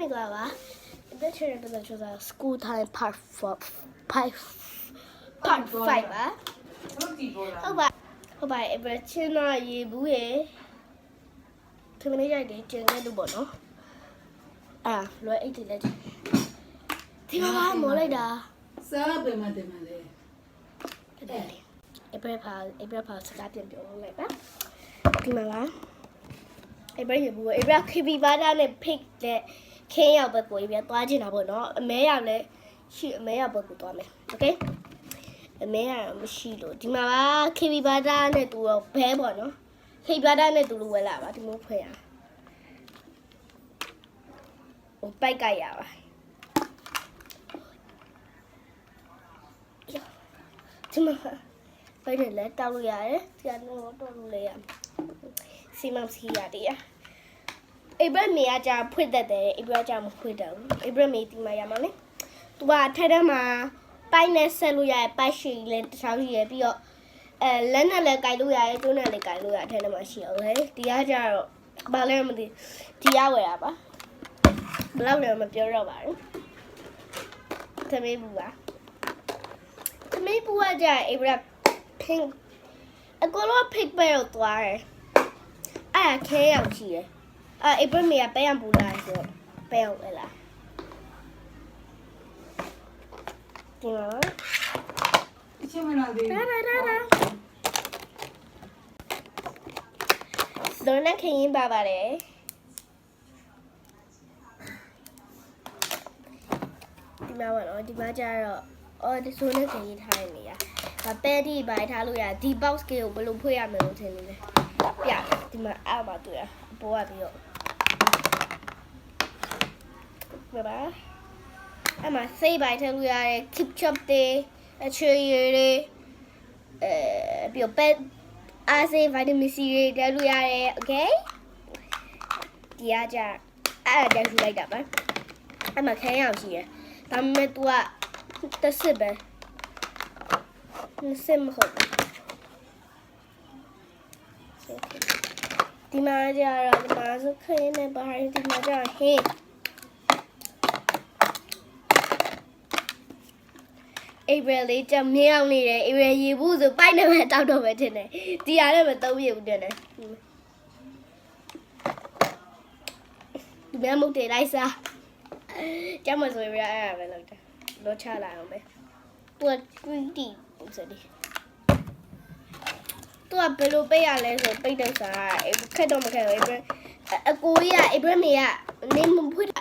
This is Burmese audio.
me go va. The children the children school time part 4 part 5 ပါဟုတ်ပါအဲ့ဘချင်းတော့ရေဘူးရေသူမနေကြတယ်ကျန်တဲ့လူပေါ့နော်အာလွယ်အိတ်တည်းလက်ဒီမှာမော်လိုက်တာ စားပဲမတယ်မလဲ အဲ့ဘဖာစကားပြန်ပြောလိုက်ပါဒီမှာလားအဲ့ဘရေဘူးအဲ့ဘခိဘီဘာဒါနဲ့ဖိတ်တဲ့ခင်းရောက်ဘက်ကိုပြသွားချင်တာပေါ့နော်အမဲရောက်လဲရှိအမဲရောက်ဘက်ကိုသွားမယ်โอเคအမဲရမရှိလို့ဒီမှာပါခေဘီဘာဒါနဲ့တူတော့ဘဲပေါ့နော်ခေဘီဘာဒါနဲ့တူလို့ဝဲလာပါဒီမို့ဖွဲ့ရဟိုပိုက်ကရပါဒီမှာပိုက်တယ်လဲတောက်လို့ရတယ်ဒီကတော့တောက်လို့လဲရစီမံစီရတယ်အိဘရမေကကြာဖွင့်တတ်တယ်အိဘရကြာမဖွင့်တော့အိဘရမေဒီမှာရမှာလေသူကထဲထဲမှာပိုက်နဲ့ဆက်လို့ရတယ်ပိုက်ရှိလဲတခြားရှိရပြီးတော့လက်နဲ့လည်းကြိုက်လို့ရတယ်ကျိုးနဲ့လည်းကြိုက်လို့ရထဲထဲမှာရှိအောင်လေဒီကကြာတော့ဘာလဲမသိဒီရဝယ်တာပါဘယ်လောက်လဲမပြောတော့ပါဘူးသမီးဘူးပါသမီးဘူးကကြာအိဘရpink အကောလော pink ပဲတော့သွားတယ်အဲ့ခဲရောက်ရှိတယ်အိဘရမေကပဲရပူလာဆိုပဲရောက်ပဲလားဒီမှာအချင်းမလာသေးဒါတော့နဲ့ခရင်ပါပါတယ်ဒီမှာပါတော့ဒီမှာကျတော့ဒီဆိုနဲ့ခရင်ထားနေရပဲဒီဘိုင်ထားလို့ရဒီ box ကိုဘယ်လိုဖွင့်ရမလဲထင်နေလဲပြဒီမှာအောက်ပါတွေ့ရအပေါ်ကပြီးတော့ဘာအမစေးဘိုင်ထားလို့ရတယ် keep chop တွေအချွေရည်တွေပြီးတော့ပဲအားစေး vitamin C တွေတက်လို့ရတယ် okay ဒီကကြအဲ့ဒါတက်ယူလိုက်တာပါအမခဲရအောင်ရှိရဒါပေမဲ့ तू ကတစ်စစ်ပဲစင်မဟုတ်ဒီမှာကြတော့ဒီမှာစခင်းနဲ့ဘာဒီမှာကြဟင်းအိဘရလေးကြမြင်းအောင်နေတယ်အိဘရရေဘူးဆိုပိုက်နေမှာတောက်တော့ပဲထင်တယ်ဒီရလည်းမသုံးရဘူးတဲ့တယ်ဒီမဲမုတ်တယ်လိုက်စားကြမဆိုရအဲ့ဒါပဲလောက်တယ်လောချလာအောင်ပဲသူက20ပုံစံဒီသူကဘယ်လိုပိတ်ရလဲဆိုပိတ်တော့စားခက်တော့မခက်ဘူးအကိုကြီးကအိဘရမေကနေမဖွ